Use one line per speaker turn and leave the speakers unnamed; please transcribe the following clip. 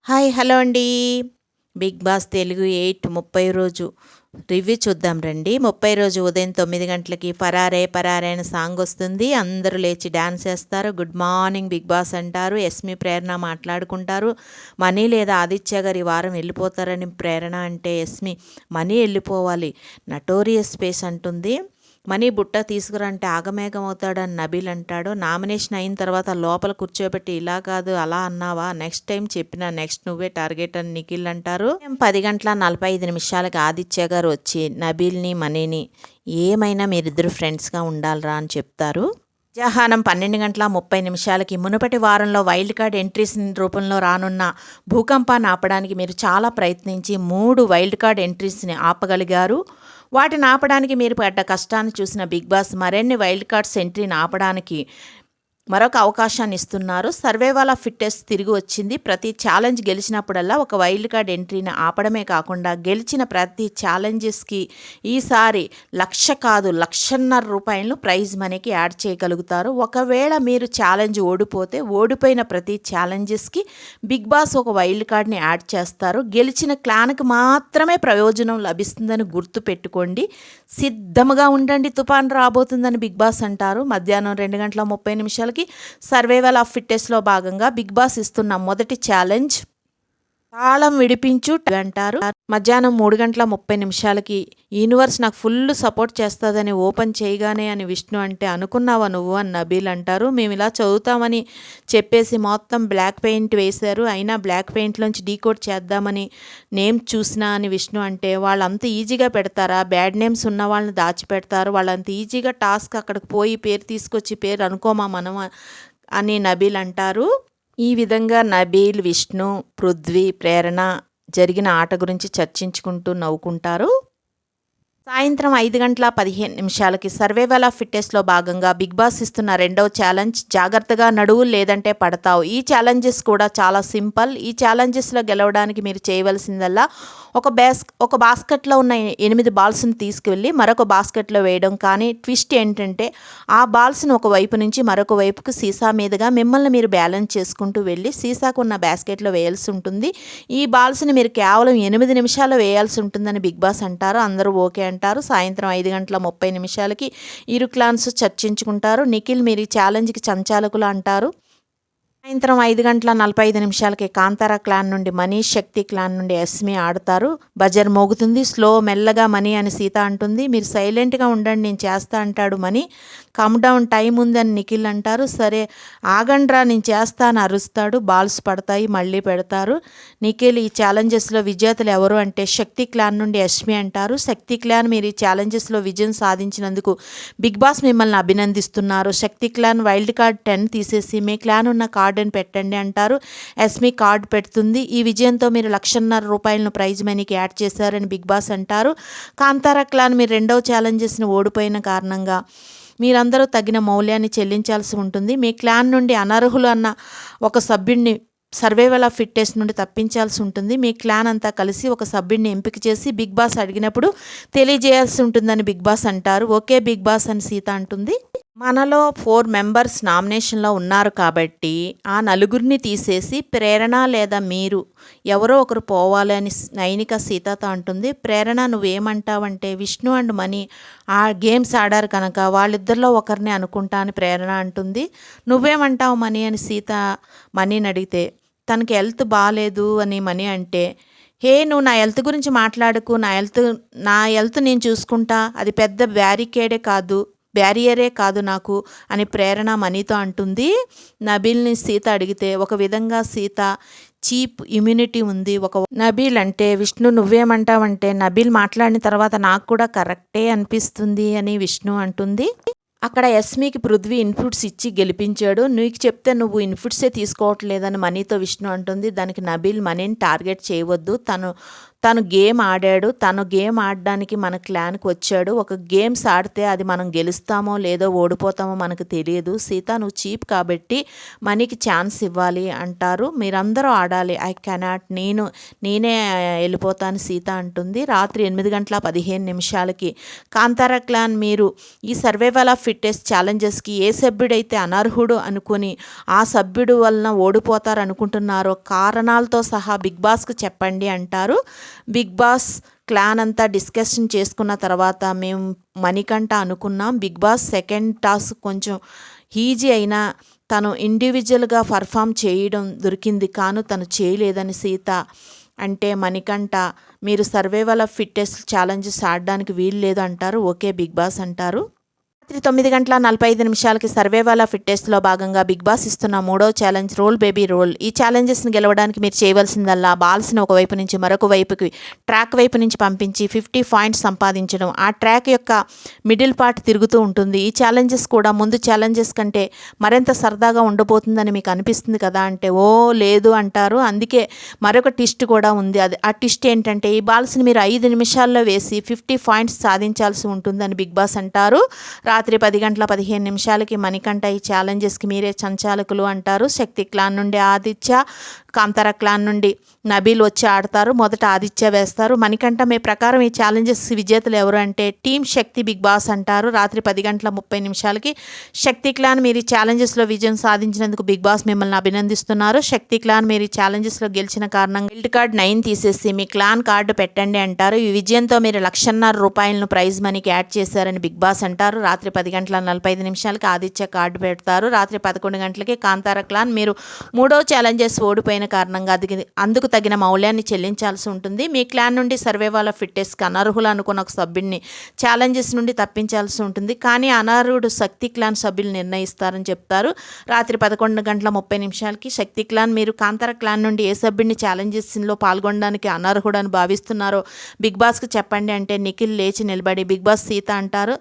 Hi hello అండి. Big boss Telugu 30 రోజు review చూద్దాం రండి. 30 రోజు ఉదయం 9 గంటలకి పరారే పరారే అనే సాంగ్ వస్తుంది. అందరూ లేచి డ్యాన్స్ చేస్తారు. గుడ్ మార్నింగ్ బిగ్ బాస్ అంటారు. ఎస్మి ప్రేరణ మాట్లాడుకుంటారు. మనీ లేదా ఆదిత్య గారు ఈ వారం వెళ్ళిపోతారని ప్రేరణ అంటే ఎస్మి మనీ వెళ్ళిపోవాలి, నటోరియస్ స్పేస్ అంటుంది. మనీ బుట్ట తీసుకురంటే ఆగమేఘం అవుతాడని నబీల్ అంటాడు. నామినేషన్ అయిన తర్వాత లోపల కూర్చోబెట్టి ఇలా కాదు అలా అన్నావా, నెక్స్ట్ టైం చెప్పిన నెక్స్ట్ నువ్వే టార్గెట్ అని నిఖిల్ అంటారు. 10:45 ఆదిత్య గారు వచ్చి నబీల్ని మనీని ఏమైనా మీరిద్దరు ఫ్రెండ్స్గా ఉండాలరా అని చెప్తారు. మధ్యాహ్నం 12:30 మునుపటి వారంలో వైల్డ్ కార్డ్ ఎంట్రీస్ రూపంలో రానున్న భూకంపాన్ని ఆపడానికి మీరు చాలా ప్రయత్నించి 3 వైల్డ్ కార్డ్ ఎంట్రీస్ని ఆపగలిగారు. వాటిని ఆపడానికి మీరు పడ్డ కష్టాన్ని చూసిన బిగ్ బాస్ మరిన్ని వైల్డ్ కార్డ్స్ ఎంట్రీని ఆపడానికి మరొక అవకాశాన్ని ఇస్తున్నారు. సర్వైవల్ ఆఫ్ ఫిట్టెస్ట్ తిరిగి వచ్చింది. ప్రతి ఛాలెంజ్ గెలిచినప్పుడల్లా ఒక వైల్డ్ కార్డ్ ఎంట్రీని ఆపడమే కాకుండా గెలిచిన ప్రతి ఛాలెంజెస్కి ఈసారి 1,00,000 కాదు 1,50,000 రూపాయలను ప్రైజ్ మనీకి యాడ్ చేయగలుగుతారు. ఒకవేళ మీరు ఛాలెంజ్ ఓడిపోతే ఓడిపోయిన ప్రతి ఛాలెంజెస్కి బిగ్ బాస్ ఒక వైల్డ్ కార్డ్ని యాడ్ చేస్తారు. గెలిచిన క్లాన్కి మాత్రమే ప్రయోజనం లభిస్తుందని గుర్తుపెట్టుకోండి. సిద్ధంగా ఉండండి, తుఫాన్ రాబోతుందని బిగ్ బాస్ అంటారు. మధ్యాహ్నం 2:30 సర్వైవల్ ఆఫ్ ఫిట్నెస్లో భాగంగా బిగ్ బాస్ ఇస్తున్న మొదటి ఛాలెంజ్ తాళం విడిపించు అంటారు. మధ్యాహ్నం 3:30 యూనివర్స్ నాకు ఫుల్ సపోర్ట్ చేస్తుందని ఓపెన్ చేయగానే అని విష్ణు అంటే అనుకున్నావా నువ్వు అని నబీల్ అంటారు. మేము ఇలా చదువుతామని చెప్పేసి మొత్తం బ్లాక్ పెయింట్ వేశారు, అయినా బ్లాక్ పెయింట్లోంచి డీకోడ్ చేద్దామని నేమ్ చూసినా అని విష్ణు అంటే వాళ్ళంత ఈజీగా పెడతారా, బ్యాడ్ నేమ్స్ ఉన్న వాళ్ళని దాచిపెడతారు, వాళ్ళంత ఈజీగా టాస్క్ అక్కడికి పోయి పేరు తీసుకొచ్చి పేరు అనుకోమా మనం అని నబీల్ అంటారు. ఈ విధంగా నబీల్, విష్ణు, పృథ్వీ, ప్రేరణ జరిగిన ఆట గురించి చర్చించుకుంటూ నవ్వుకుంటారు. సాయంత్రం 5:15 సర్వైవల్ ఆఫ్ ఫిట్నెస్లో భాగంగా బిగ్ బాస్ ఇస్తున్న రెండవ ఛాలెంజ్ జాగ్రత్తగా నడువు లేదంటే పడతావు. ఈ ఛాలెంజెస్ కూడా చాలా సింపుల్. ఈ ఛాలెంజెస్లో గెలవడానికి మీరు చేయవలసిందల్లా ఒక బాస్కెట్లో ఉన్న 8 బాల్స్ని తీసుకువెళ్ళి మరొక బాస్కెట్లో వేయడం. కానీ ట్విస్ట్ ఏంటంటే ఆ బాల్స్ని ఒక వైపు నుంచి మరొక వైపుకు సీసా మీదుగా మిమ్మల్ని మీరు బ్యాలెన్స్ చేసుకుంటూ వెళ్ళి సీసాకు ఉన్న బాస్కెట్లో వేయాల్సి ఉంటుంది. ఈ బాల్స్ని మీరు కేవలం 8 నిమిషాలు వేయాల్సి ఉంటుందని బిగ్ బాస్ అంటారు. అందరూ ఓకే అంటారు. సాయంత్రం 5:30 ఇరు క్లాన్స్ చర్చించుకుంటారు. నిఖిల్ మీరు ఈ ఛాలెంజ్కి సంచాలకులు అంటారు. సాయంత్రం 5:45 కాంతారా క్లాన్ నుండి మనీ, శక్తి క్లాన్ నుండి ఎస్మి ఆడతారు. బజర్ మోగుతుంది. స్లో మెల్లగా మనీ అని సీత అంటుంది. మీరు సైలెంట్గా ఉండండి నేను చేస్తా అంటాడు మనీ. కమ్ డౌన్ టైం ఉందని నిఖిల్ అంటారు. సరే ఆగండ్రా నేను చేస్తా అని అరుస్తాడు. బాల్స్ పడతాయి, మళ్ళీ పెడతారు. నిఖిల్ ఈ ఛాలెంజెస్లో విజేతలు ఎవరు అంటే శక్తి క్లాన్ నుండి ఎస్మి అంటారు. శక్తి క్లాన్ మీరు ఈ ఛాలెంజెస్లో విజయం సాధించినందుకు బిగ్ బాస్ మిమ్మల్ని అభినందిస్తున్నారు. శక్తి క్లాన్ వైల్డ్ కార్డ్ 10 తీసేసి మీ క్లాన్ ఉన్న కార్డ్ అని పెట్టండి అంటారు. ఎస్మి కార్డ్ పెడుతుంది. ఈ విజయంతో మీరు 1,50,000 రూపాయలను ప్రైజ్ మనీకి యాడ్ చేశారని బిగ్ బాస్ అంటారు. కాంతారా క్లాన్ మీరు రెండవ ఛాలెంజెస్ని ఓడిపోయిన కారణంగా మీరందరూ తగిన మౌల్యాన్ని చెల్లించాల్సి ఉంటుంది. మీ క్లాన్ నుండి అనర్హులు అన్న ఒక సభ్యుడిని సర్వైవల్ ఆఫ్ ఫిట్నెస్ నుండి తప్పించాల్సి ఉంటుంది. మీ క్లాన్ అంతా కలిసి ఒక సభ్యుడిని ఎంపిక చేసి బిగ్ బాస్ అడిగినప్పుడు తెలియజేయాల్సి ఉంటుందని బిగ్ బాస్ అంటారు. ఓకే బిగ్ బాస్ అని సీత అంటుంది. మనలో 4 మెంబర్స్ నామినేషన్లో ఉన్నారు కాబట్టి ఆ నలుగురిని తీసేసి ప్రేరణ లేదా మీరు ఎవరో ఒకరు పోవాలని నైనిక సీతతో అంటుంది. ప్రేరణ నువ్వేమంటావంటే విష్ణు అండ్ మనీ ఆ గేమ్స్ ఆడారు కనుక వాళ్ళిద్దరిలో ఒకరిని అనుకుంటా అని ప్రేరణ అంటుంది. నువ్వేమంటావు మనీ అని సీత మనీని అడిగితే తనకి హెల్త్ బాగాలేదు అని మనీ అంటే నువ్వు నా హెల్త్ గురించి మాట్లాడకు, నా హెల్త్ నేను చూసుకుంటా, అది పెద్ద బ్యారియరే కాదు నాకు అని ప్రేరణ మనీతో అంటుంది. నబీల్ని సీత అడిగితే ఒక విధంగా సీత చీప్ ఇమ్యూనిటీ ఉంది. నబీల్ అంటే విష్ణు నువ్వేమంటావంటే నబీల్ మాట్లాడిన తర్వాత నాకు కూడా కరెక్టే అనిపిస్తుంది అని విష్ణు అంటుంది. అక్కడ ఎస్మికి పృథ్వీ ఇన్పుట్స్ ఇచ్చి గెలిపించాడు. నీకు చెప్తే నువ్వు ఇన్పుట్సే తీసుకోవట్లేదని మనీతో విష్ణు అంటుంది. దానికి నబీల్ మనీని టార్గెట్ చేయవద్దు, తను గేమ్ ఆడాడు. తను గేమ్ ఆడడానికి మన క్లాన్‌కి వచ్చాడు. ఒక గేమ్స్ ఆడితే అది మనం గెలుస్తామో లేదో ఓడిపోతామో మనకు తెలియదు. సీత నువ్వు చీప్ కాబట్టి మనీకి ఛాన్స్ ఇవ్వాలి అంటారు. మీరందరూ ఆడాలి. ఐ కెనాట్ నేనే వెళ్ళిపోతాను సీత అంటుంది. రాత్రి 8:15 కాంతారా క్లాన్ మీరు ఈ సర్వైవల్ ఆఫ్ ఫిట్టెస్ట్ ఛాలెంజెస్కి ఏ సభ్యుడైతే అనర్హుడు అనుకుని ఆ సభ్యుడు వలన ఓడిపోతారు అనుకుంటున్నారో కారణాలతో సహా బిగ్ బాస్కి చెప్పండి అంటారు. బిగ్ బాస్ క్లాన్ అంతా డిస్కషన్ చేసుకున్న తర్వాత మేము మణికంఠ అనుకున్నాం. బిగ్ బాస్ సెకండ్ టాస్క్ కొంచెం ఈజీ అయినా తను ఇండివిజువల్గా పర్ఫామ్ చేయడం దొరికింది కాను తను చేయలేదని సీత అంటే మణికంఠ మీరు సర్వైవల్ ఆఫ్ ఫిట్టెస్ట్ ఛాలెంజెస్ ఆడడానికి వీలు లేదు అంటారు. ఓకే బిగ్ బాస్ అంటారు. రాత్రి 9:45 సర్వైవల్ ఆఫ్ ఫిట్టెస్ట్లో భాగంగా బిగ్ బాస్ ఇస్తున్న 3వ ఛాలెంజ్ రోల్ బేబీ రోల్. ఈ ఛాలెంజెస్ని గెలవడానికి మీరు చేయవలసిందల్లా బాల్స్ని ఒకవైపు నుంచి మరొక వైపుకి ట్రాక్ వైపు నుంచి పంపించి 50 పాయింట్స్ సంపాదించడం. ఆ ట్రాక్ యొక్క మిడిల్ పార్ట్ తిరుగుతూ ఉంటుంది. ఈ ఛాలెంజెస్ కూడా ముందు ఛాలెంజెస్ కంటే మరింత సరదాగా ఉండబోతుందని మీకు అనిపిస్తుంది కదా అంటే ఓ లేదు అంటారు. అందుకే మరొక ట్విస్ట్ కూడా ఉంది. ఆ ట్విస్ట్ ఏంటంటే ఈ బాల్స్ని మీరు 5 నిమిషాల్లో వేసి 50 పాయింట్స్ సాధించాల్సి ఉంటుందని బిగ్ బాస్ అంటారు. రాత్రి 10:15 మణికంఠ ఈ ఛాలెంజెస్కి మీరే సంచాలకులు అంటారు. శక్తి క్లాన్ నుండి ఆదిత్య, కాంతారా క్లాన్ నుండి నబీల్ వచ్చి ఆడతారు. మొదట ఆదిత్య వేస్తారు. మణికంఠ మీ ప్రకారం ఈ ఛాలెంజెస్ విజేతలు ఎవరు అంటే టీమ్ శక్తి బిగ్ బాస్ అంటారు. రాత్రి 10:30 శక్తి క్లాన్ మీరు ఈ ఛాలెంజెస్లో విజయం సాధించినందుకు బిగ్ బాస్ మిమ్మల్ని అభినందిస్తున్నారు. శక్తి క్లాన్ మీరు ఈ ఛాలెంజెస్లో గెలిచిన కారణంగా గిల్డ్ కార్డ్ 9 తీసేసి మీ క్లాన్ కార్డు పెట్టండి అంటారు. ఈ విజయంతో మీరు ₹1,50,000 ప్రైజ్ మనీకి యాడ్ చేశారని బిగ్ బాస్ అంటారు. రాత్రి 10:45 ఆదిత్య కార్డు పెడతారు. రాత్రి 11 గంటలకి కాంతారా క్లాన్ మీరు 3వ ఛాలెంజెస్ ఓడిపోయిన కారణంగా అందుకు తగిన మౌల్యాన్ని చెల్లించాల్సి ఉంటుంది. మీ క్లాన్ నుండి సర్వైవల్ ఆఫ్ ఫిట్టెస్ట్కి అనర్హులు అనుకున్న ఒక సభ్యుడిని ఛాలెంజెస్ నుండి తప్పించాల్సి ఉంటుంది. కానీ అనర్హుడు శక్తి క్లాన్ సభ్యులు నిర్ణయిస్తారని చెప్తారు. రాత్రి 11:30 శక్తి క్లాన్ మీరు కాంతారా క్లాన్ నుండి ఏ సభ్యుడిని ఛాలెంజెస్లో పాల్గొనడానికి అనర్హుడు అని భావిస్తున్నారో బిగ్ బాస్కి చెప్పండి అంటే నిఖిల్ లేచి నిలబడి బిగ్ బాస్ సీత అంటారు.